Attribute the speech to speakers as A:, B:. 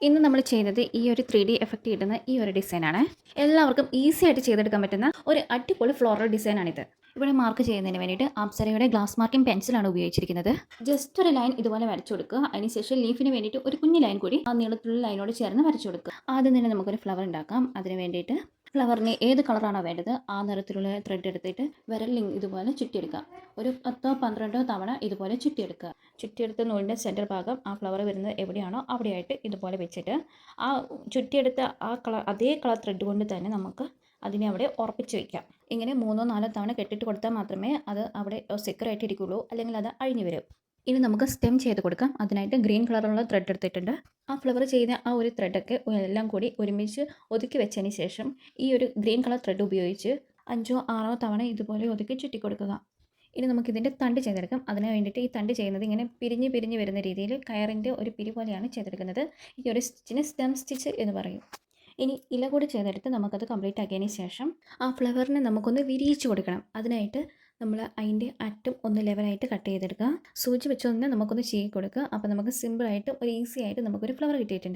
A: ഇന്ന് നമ്മൾ ചെയ്യുന്നത് ഈ ഒരു 3D എഫക്റ്റ് കിട്ടുന്ന ഈ ഒരു ഡിസൈനാണ്. എല്ലാവർക്കും ഈസി ആയിട്ട് ചെയ്തെടുക്കാൻ പറ്റുന്ന ഒരു അടിപൊളി ഫ്ലോറൽ ഡിസൈനാണിത്. ഇവിടെ മാർക്ക് ചെയ്യുന്നതിന് വേണ്ടിയിട്ട് അപ്സരയുടെ ഗ്ലാസ് മാർക്കിംഗ് പെൻസിലാണ് ഉപയോഗിച്ചിരിക്കുന്നത്. ജസ്റ്റ് ഒരു ലൈൻ ഇതുപോലെ വരച്ചു കൊടുക്കുക. അതിനുശേഷം ലീഫിന് വേണ്ടിയിട്ട് ഒരു കുഞ്ഞു ലൈൻ കൂടി ആ നീളത്തിലുള്ള ലൈനോട് ചേർന്ന് വരച്ചു കൊടുക്കുക. ആദ്യം തന്നെ നമുക്കൊരു ഫ്ലവർ ഉണ്ടാക്കാം. അതിന് വേണ്ടിയിട്ട് ഫ്ലവറിന് ഏത് കളറാണോ വേണ്ടത് ആ നിറത്തിലുള്ള ത്രെഡ് എടുത്തിട്ട് വിരലിൽ ഇതുപോലെ ചുറ്റിയെടുക്കുക. ഒരു 10-12 തവണ ഇതുപോലെ ചുറ്റിയെടുക്കുക. ചുറ്റിയെടുത്ത നൂലിൻ്റെ സെൻറ്റർ ഭാഗം ആ ഫ്ലവർ വരുന്നത് എവിടെയാണോ അവിടെയായിട്ട് ഇതുപോലെ വെച്ചിട്ട് ആ ചുറ്റിയെടുത്ത ആ അതേ കളർ ത്രെഡ് കൊണ്ട് തന്നെ നമുക്ക് അതിനെ അവിടെ ഉറപ്പിച്ച് വയ്ക്കാം. ഇങ്ങനെ 3-4 തവണ കെട്ടിട്ട് കൊടുത്താൽ മാത്രമേ അത് അവിടെ സെക്യൂറായിട്ട് ഇരിക്കുകയുള്ളൂ, അല്ലെങ്കിൽ അത് അഴിഞ്ഞു വരും. ഇനി നമുക്ക് സ്റ്റെം ചെയ്ത് കൊടുക്കാം. അതിനായിട്ട് ഗ്രീൻ കളറുള്ള ത്രെഡ് എടുത്തിട്ടുണ്ട്. ആ ഫ്ലവർ ചെയ്യുന്ന ആ ഒരു ത്രെഡൊക്കെ എല്ലാം കൂടി ഒരുമിച്ച് ഒതുക്കി വെച്ചതിന് ശേഷം ഈ ഒരു ഗ്രീൻ കളർ ത്രെഡ് ഉപയോഗിച്ച് 5-6 തവണ ഇതുപോലെ ഒതുക്കി ചുറ്റി കൊടുക്കുക. ഇനി നമുക്കിതിൻ്റെ തണ്ട് ചെയ്തെടുക്കാം. അതിന് വേണ്ടിയിട്ട് ഈ തണ്ട് ചെയ്യുന്നത് ഇങ്ങനെ പിരിഞ്ഞ് പിരിഞ്ഞ് വരുന്ന രീതിയിൽ കയറിൻ്റെ ഒരു പിരി പോലെയാണ് ചെയ്തെടുക്കുന്നത്. ഈ ഒരു സ്റ്റിച്ചിന് സ്റ്റെം സ്റ്റിച്ച് എന്ന് പറയും. ഇനി ഇല കൂടി ചെയ്തെടുത്ത് നമുക്കത് കംപ്ലീറ്റ് ആക്കിയതിന് ശേഷം ആ ഫ്ലവറിനെ നമുക്കൊന്ന് വിരിയിച്ച് കൊടുക്കണം. അതിനായിട്ട് നമ്മൾ അതിൻ്റെ അറ്റം ഒന്ന് ലെവലായിട്ട് കട്ട് ചെയ്തെടുക്കുക. സൂചി വെച്ചൊന്ന് നമുക്കൊന്ന് ചെയ്ത് കൊടുക്കുക. അപ്പോൾ നമുക്ക് സിമ്പിളായിട്ട് ഒരു ഈസി ആയിട്ട് നമുക്കൊരു ഫ്ലവർ കിട്ടിയിട്ടുണ്ട്.